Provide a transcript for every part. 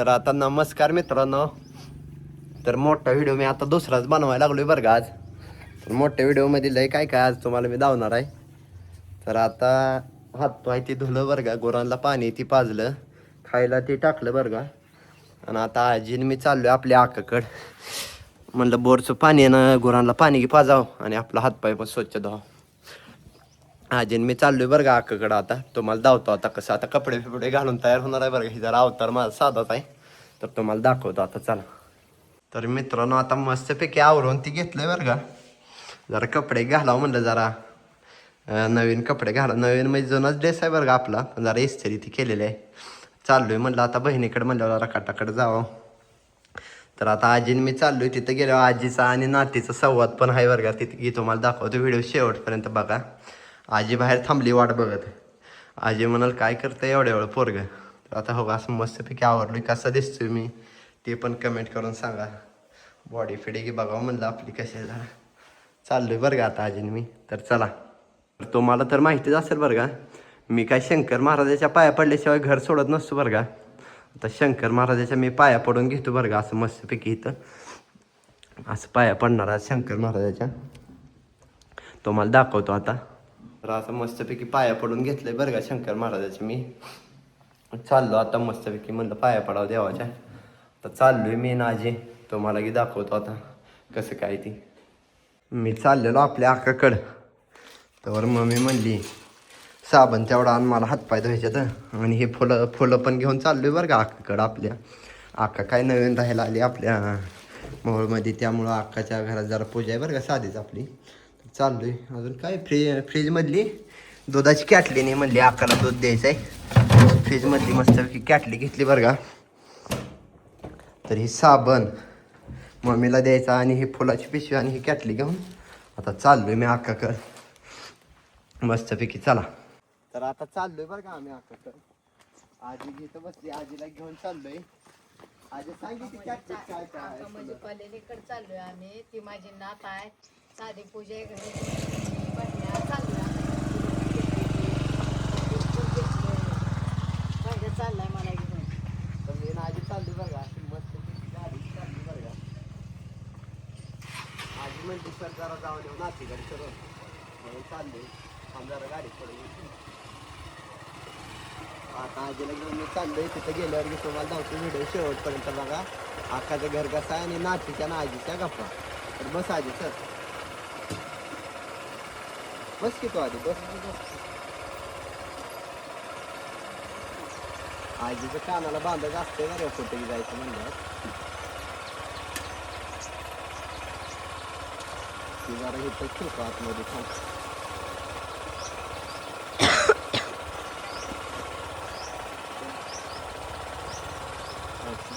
तर आता नमस्कार मित्रांनो. तर मोठा व्हिडिओ मी आता दुसराच बनवायला लागलोय बरं का आज. तर मोठ्या व्हिडिओमध्ये लय काय काय आज तुम्हाला मी दावणार आहे. तर आता हातपाय ती धुलं बरं का, गुरांना पाणी ती पाजलं, खायला ते टाकलं बरं का. आणि आता आजीने मी चाललोय आपल्या आकाकडं. म्हणलं बोरचं पाणी आहे ना, गुरांना पाणी पाजावं आणि आपला हातपाय पण स्वच्छ धुवावं. आजीन मी चाललोय बरं का अक्काकडं. आता तुम्हाला दावतो आता कसं आता कपडे फिपडे घालून तयार होणार आहे बरं का. ही जरा अवतार माझा साधाच आहे, तर तुम्हाला दाखवतो आता. चला तर मित्रांनो, आता मस्तपैकी आवरून ती घेतलंय बरं का. जरा कपडे घालावं म्हणलं, जरा नवीन कपडे घाला. नवीन म्हणजे जुनाच ड्रेस आहे बरं का आपला, पण जरा इस्त्री ती केलेली आहे. चाललोय म्हणलं आता बहिणीकडे, म्हणलं जरा काटाकडे जावं. तर आता आजीने मी चाललोय तिथं गेलो. आजीचा आणि नातीचा संवाद पण आहे बरं का, तिथे तुम्हाला दाखवतो. व्हिडिओ शेवटपर्यंत बघा. आजी बाहेर थांबली वाट बघत. आजी म्हणाल काय करतं एवढं एवढं पोरगं. तर आता हो असं मस्तपैकी आवडलोय. कसा दिसतोय मी ते पण कमेंट करून सांगा. बॉडी फिडी की बघावं म्हणलं आपली कशी आहे जरा. चाललोय बरं का आता आजीने मी. तर चला. तुम्हाला तर माहितीच असेल बरं का, मी काय शंकर महाराजाच्या पाया पडल्याशिवाय घर सोडत नसतो बरं का. आता शंकर महाराजाच्या मी पाया पडून घेतो बरं का, असं मस्तपैकी इथं असं पाया पडणार आहे शंकर महाराजाच्या. तुम्हाला दाखवतो आता. तर असं मस्तपैकी पाया पडून घेतलंय बरं का शंकर महाराजाचे मी. चाललो आता मस्तपैकी, म्हणलं पाया पडावं देवाच्या. तर चाललोय मी ना आजी, तुम्हाला की दाखवतो आता कसं काय ती. मी चाललेलो आपल्या आकाकडं. तर मम्मी म्हणली साबण तेवढा आण, मला हातपाय धुवायचे तर. आणि हे फुलं पण घेऊन चाललोय बरं का आकाकडं आपल्या. आका काय नवीन राहायला आली आपल्या मोहोळमध्ये, त्यामुळं आकाच्या घरात जरा पूजा आहे बरं का साधीच आपली. चाललोय अजून काय फ्रीजमधली दुधाची कॅटली नाही म्हणली, आकाला दूध द्यायचं आहे. फ्रीजमधली मस्तपैकी कॅटली घेतली बरं का. तर ही साबण मम्मीला द्यायचा आणि ही फुलाची पिशवी आणि ही कॅटली घेऊन आता चाललोय मी आकाकडं मस्तपैकी. चला तर आता चाललोय बरं का आम्ही आकाकडं. आजी इथं बसली, आजीला घेऊन चाललोय. आजी सांगितली कॅटली काय काय म्हणजे कलेकडे चाललोय आम्ही. ती माझी नात आहे, साधी पूजा आहे घरी. चाललाय मला घेऊन. तर मी आजी चालली बरं का, मस्त गाडी चालली बरं का. आजी म्हणते सर जरा जाऊन येऊ नातीकडे करून, म्हणून चालले. आम्ही जरा गाडी पडून आता आजीला घेऊन मी चाललोय. तिथं गेल्यावर मी तुम्हाला धावतो. व्हिडिओ शेवटपर्यंत बघा. आकाचं घर कसं आहे आणि नातीच्या ना आजीच्या गप्पा. तर बस आजी सर, बस की तो आधी बस. आजीचं कानाला बांधायचं असतंय बरं कुठेही जायचं म्हणलं. ती जरा इथं ठेवतो आतमध्ये थांब.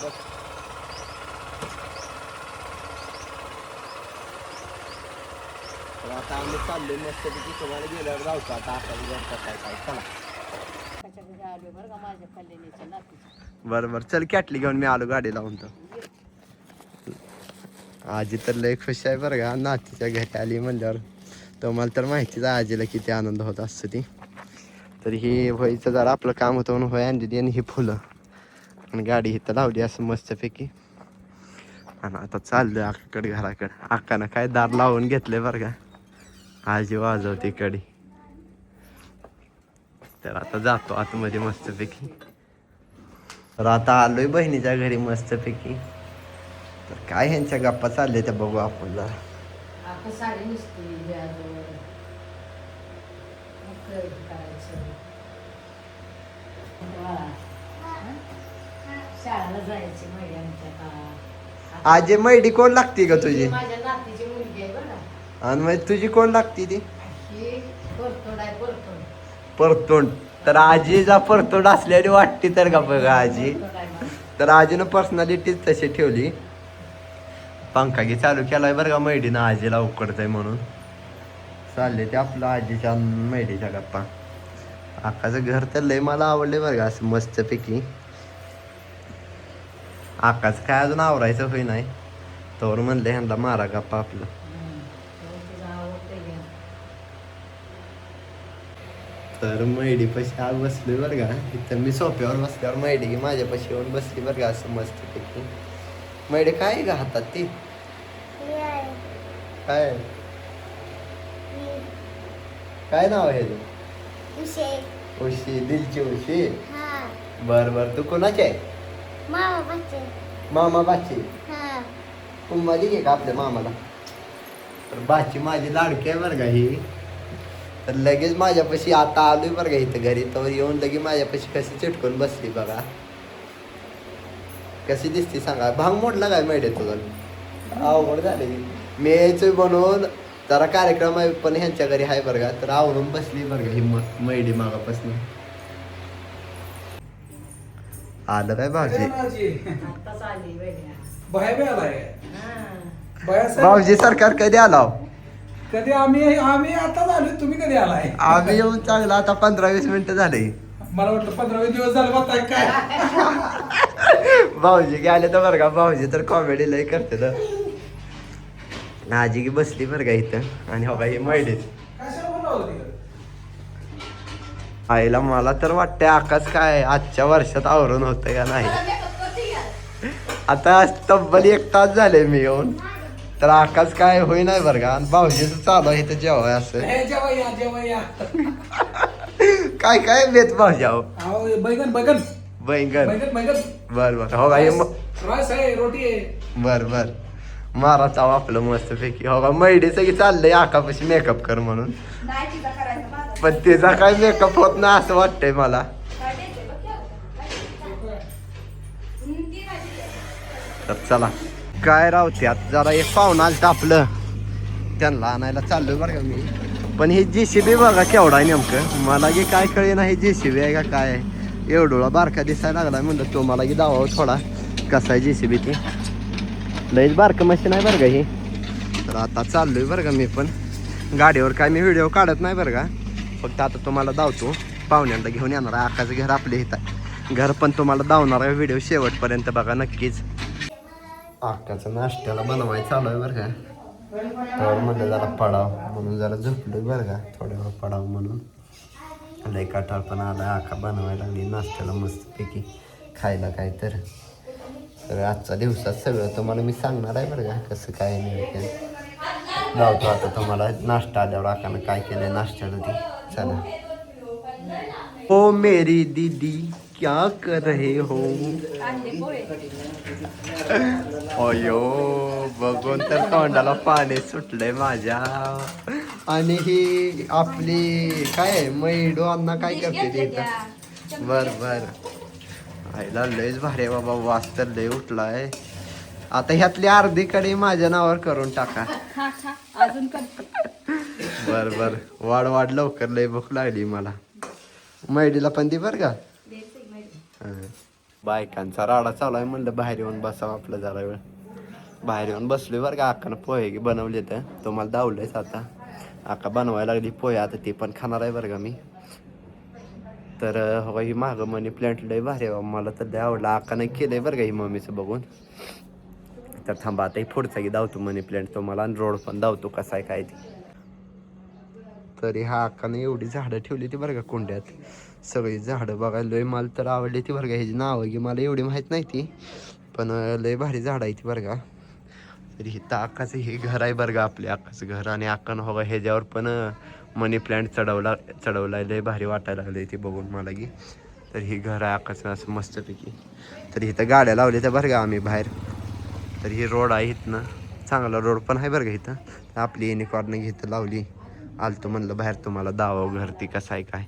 बस तर आता आम्ही चाललोय मस्तपैकी. तुम्हाला गेल्यावर जाऊचं आता आकाचं घर कसं आहे काय. चला आलो बरं का माझ्या कल्याणीच्या नातीच्या. बरं बरं चल, कॅटली घेऊन मी आलो गाडी लावून. तर आजी तर लय खुश आहे बरं का नातीच्या घरी आली म्हणल्यावर. तुम्हाला तर माहितीच आहे आजीला किती आनंद होत असतो ती. तर ही व्हायचं जरा आपलं काम होतं म्हणून होय आणली आणि ही फुलं आणि गाडी इथं लावली असं मस्तपैकी. आणि आता चाललोय आकाकडे घराकडे. आकानं काय दार लावून घेतलंय बरं का. आजी वाजवते कडी. तर आता जातो आतमध्ये मस्तपैकी. तर आता आलोय बहिणीच्या घरी मस्तपैकी. तर काय ह्यांच्या गप्पा चालल्या त्या बघू आपण जरा. आता साडी नुसती व्याजवर करायचं. शाळेला जायची मैडी आमच्या का. आजी मैडी कोण लागते का तुझी? माझ्या नातीची मुलगी आहे बघा. आणि मग तुझी कोण लागते ती? ही परतोड आहे, परतोड. परतोंड. तर आजीचा परतोंड असल्याने वाटते तर का बघा आजी. तर आजीनं पर्सनॅलिटीच तशी ठेवली. पंखा घे चालू केलाय बरं का मैडीनं, आजीला उकडतंय म्हणून. चालले ते आपलं आजीच्या मैडीच्या गप्पा. आकाचं घर तर लय मला आवडले बरं का असं मस्तपैकी. आकाचं काय अजून आवरायचं होई नाही तर म्हणलं ह्यांना मारा गप्पा आपलं. तर मैडीपाशी आज बसलोय बरं का. इथं मी सोफ्यावर बसल्यावर मैडी की माझ्यापाशी येऊन बसली बरं का असं मस्तपैकी. मैडी काय आहे का हातात ती काय काय नाव आहे तुझं? उशी दिलची उशी. बर बर तू कोणाची आहे? मामा बाची कुंभा दिली का आपल्या मामाला? तर बाची माझी लाडकी आहे बरं का ही. तर लगेच माझ्यापाशी आता आलोय बरं का इथं घरी तर येऊन लगेच माझ्यापाशी कशी चिटकून बसली बघा. कशी दिसती सांगा. भांग मोडला काय माहिती तुझा? अवघड झाले. मी यायचोय बनवून जरा कार्यक्रम आहे पण ह्यांच्या घरी आहे बरं का. तर आवरून बसली बरं का ही मैडी मागापासून. आलं काय भाऊजी? आत्ताच आली भाऊजी सरकार कधी आला? कधी आम्ही आता झालो. तुम्ही कधी आलाय? आम्ही येऊन चांगला आता 15-20 मिनिटं झाले. मला वाटलं 15-20 दिवस झाले बघताय काय. भाऊजी गेले तर बरं का. भाऊजी तर कॉमेडी लय करते तर. आजी की बसली बरं का इथं आणि हो का ही मैडीत. कशाला बोलावलं तिकडं? आईला मला तर वाटतंय आकाश काय आजच्या वर्षात आवरून होतं का नाही. आता तब्बल 1 तास झाले मी येऊन. तर आकाश काय होई नाही बरं का. आणि भाऊजीचं चालू आहे इथं जेव्हा असं हे जेव्हा या काय काय बेत भाऊजी आहो. अहो, बैगन बैंगन बर बर हो का हे रस आहे, रोटी आहे. बर मारा चाव आपलं मस्त पैकी. हो का मैडीचं की चाललंय आकापाशी मेकअप कर म्हणून. पण त्याचा काय मेकअप होत नाही असं वाटतंय मला. तर चला काय रावते आता जरा एक पाहुणा आलं आपलं त्यांना आणायला चाललोय बरं का मी. पण ही JCB बघा केवढा आहे नेमकं. मला की काय कळे ना ही JCB आहे का काय आहे. एवढोळा बारका दिसायला लागला म्हणलं तो मला की दावा थोडा कसा आहे JCB ती. लईच बारकं मशीन आहे बरं का ही. तर आता चाललोय बरं का मी पण. गाडीवर काय मी व्हिडिओ काढत नाही बरं का. फक्त आता तुम्हाला दावतो पाहुण्यांना घेऊन येणार आहे. आकाचं घर आपल्या इथं घर पण तुम्हाला दावणार आहे. व्हिडिओ शेवटपर्यंत बघा नक्कीच. आकाचं नाश्त्याला बनवायचं चालू आहे बरं का. तर म्हणलं जरा पडाव म्हणून जरा झोपलोय बरं का. थोड्या वेळ पडाव म्हणून. लई काटाळ पण आला. आका बनवायला लागली नाश्त्याला मस्तपैकी खायला काय तर. आजच्या दिवसात सगळं तुम्हाला मी सांगणार आहे बरं का कसं काय नाही. जाऊतो आता तुम्हाला नाश्ता आल्यावर आकानं काय केलंय नाश्त्याला ती. चला. ओ मेरी दीदी क्या कर रहे हो? अयो बघून तर तोंडाला पाणी सुटलंय माझ्या. आणि ही आपली काय मैडू अण्णा काय करते तिथं? बर आईला लयच भारी बाबा. वास तर लय उठलाय. आता ह्यातली अर्धी कडी माझ्या नावावर करून टाका. अजून बर वाढ लवकर. लय भूक लागली मला. मैडीला पण दी बर का. बायकांचा राडा चालू आहे म्हणलं बाहेर येऊन बसावं आपलं जरा वेळ. बाहेर येऊन बसलोय बरं का. आकानं पोहे बनवले तर तुम्हाला दावलंयच आता. आका बनवायला लागली पोहे आता ते पण खाणार आहे बरं का मी. तर हो ही मागं मनी प्लॅन्ट लय भारी आहे मला तर लय आवडला. आकानं केलंय बरं का ही मम्मीचं बघून. तर थांबा आता ही पुढचा की धावतो मनी प्लॅन्ट तुम्हाला आणि रोड पण धावतो कसा आहे काय ती. तरी हा आकानं एवढी झाडं ठेवली ती बरं का कुंड्यात. सगळी झाडं बघायला लय मला तर आवडली ती बरं का. ह्याची नावं की मला एवढी माहीत नाही ती पण लय भारी झाडं आहे ती बरं का. तरी हिथं आकाचं हे घर आहे बरं का आपल्या आकाचं घर. आणि आकानं हो ह्याच्यावर पण मनी प्लॅन्ट चढवलाय. लय भारी वाटायला लागले ती बघून मला की. तर ही घर आहे आकाचं असं मस्तपैकी. तर इथं गाड्या लावल्या त्या बरं का आम्ही बाहेर. तर ही रोड आहे इथनं चांगला रोड पण आहे बरं का इथं. तर आपली युनिकॉर्न घेतं लावली. आलतो म्हणलं बाहेर तुम्हाला दावा घर ती कसं आहे काय.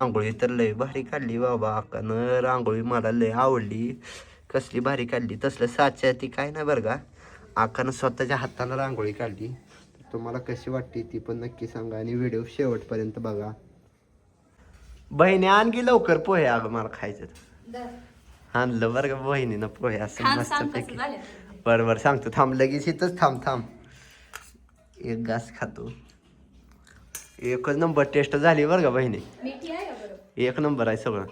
रांगोळी तर लय भारी काढली बाबा आकानं. रांगोळी मला लय आवडली. कसली भारी काढली. तसलं साच्या ती काय नाही बरं का. आकानं स्वतःच्या हातानं रांगोळी काढली. तुम्हाला कशी वाटते ती पण नक्की सांगा आणि व्हिडिओ शेवटपर्यंत बघा. बहिणी आणखी लवकर पोहे अगं मला खायचं. आणलं बरं का बहिणीनं पोहे असं मस्तपैकी. बरं सांगतो थांब लगेच इथंच थांब. एक घास खातो. एकच नंबर टेस्ट झाली बरं का बहिणी. एक नंबर आहे सगळं.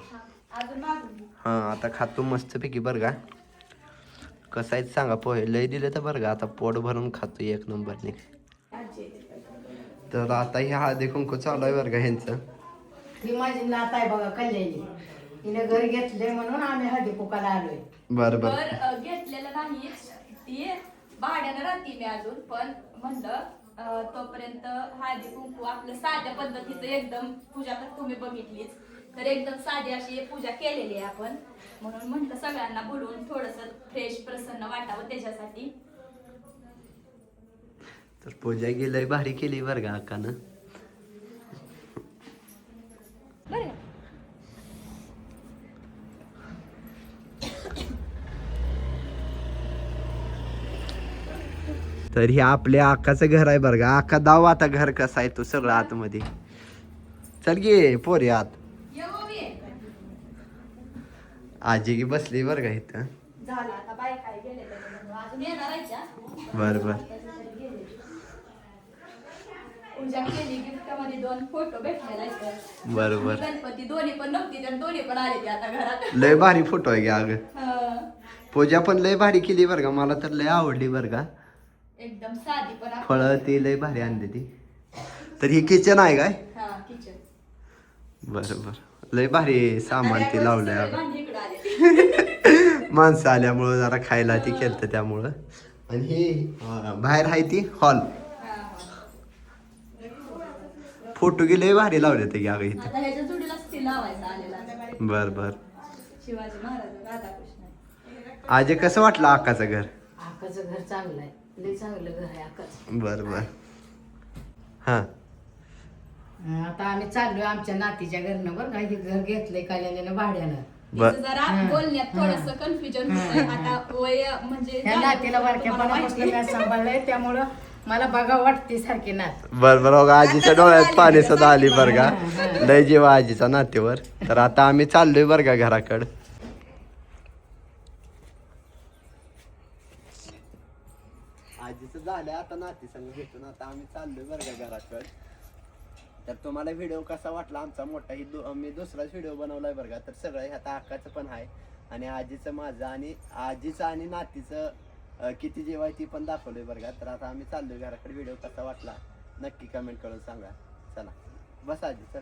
हां आता खातो मस्तपैकी बरं का. कसं आहे सांगा पोहे लय दिले तर बरं का. आता पोट भरून खातो एक नंबरने. तर आता हे हळदी कुंकू चालू आहे बरं का ह्यांचं. ही माझी नात आहे बघा कल्याणी. हिने घर घेतले म्हणून आम्ही हळदी कुकाला आलोय. बरं बरं. घर घेतलेलं नाही, ती भाड्यानं राहते मी अजून, पण म्हणलं तोपर्यंत हळदी कुंकू आपलं साध्या पद्धतीचं एकदम पूजा तर तुम्ही बघितलीच, तर एकदम साधी अशी पूजा केलेली आहे आपण, म्हणून म्हटलं सगळ्यांना बोलवून थोडस फ्रेश प्रसन्न वाटावं त्याच्यासाठी. तर पूजा गेलंय भारी केली बरं का अक्कानं. बरं तर हे आपल्या अक्काचं घर आहे बरं का. अक्का दाव आता घर कसं आहे तो सगळं आतमध्ये. चल गे पोरी आत. आजी की बसली बरं का इथं. झालं आता बाय काय गेले अजून येणार आहे त्या. बर बर. पूजा केली, गिफ्ट मध्ये 2 फोटो भेटलेला आहेत. बर बर. गणपती दोन्ही पण नव्हती तर दोन्ही पण आले ते आता घरात. लय भारी फोटो आहे ग. हं. पूजा पण लय भारी केली बरं का. मला तर लय आवडली बरं का. एकदम साधी पण फळं ती लय भारी आणली ती. तर ही किचन आहे काय. हा किचन. बर बर. लय भारी सामान ते लावलंय अगं. भांडी इकडं आले. माणसं आल्यामुळं जरा खायला ती केलं त्यामुळं. आणि ही बाहेर आहे ती हॉल. फोटो गेले भारी लावले ते अगं इथं. आता ह्याच्या जोडीलाच ती लावायचा आलेला. बर बर. शिवाजी महाराज राधाकृष्ण. आज कसं वाटलं अक्काचं घर. आकाचं घर चांगलं आहे, लय चांगलं घर आहे आकाचं. बर बर. हा आता आम्ही चाललोय आमच्या नातीच्या घरनं बरं का. हे घर घेतलंय कल्याणीनं भाड्यानं. बर. जरा बोलण्यात थोडस कन्फ्युजन होत आहे आता. वय म्हणजे त्या नातीला बारक्यापणापासून मी सांभाळलंय, त्यामुळं मला बघा वाटते सारखी नात. बर बर. बघा आजीच्या डोळ्यात पाणी सुद्धा आली बरं का. लय जीव आजीचा नातेवर. तर आता आम्ही चाललोय बरं का घराकडं. आजीचं झालं आता नाती संग भेटून. आता आम्ही चाललोय बरं का घराकडं. तर तुम्हाला व्हिडिओ कसा वाटला आमचा मोठा. मी दुसराच व्हिडिओ बनवलाय बरं का. तर सगळं ह्यात अक्काचं पण आहे आणि आजीचं माझं आणि आजीचं आणि नातीचं किती जीव आहे ती पण दाखवलंय बरं का. तर आता आम्ही चाललोय घराकडे. व्हिडिओ कसा वाटला नक्की कमेंट करून सांगा. चला बस आजी चल.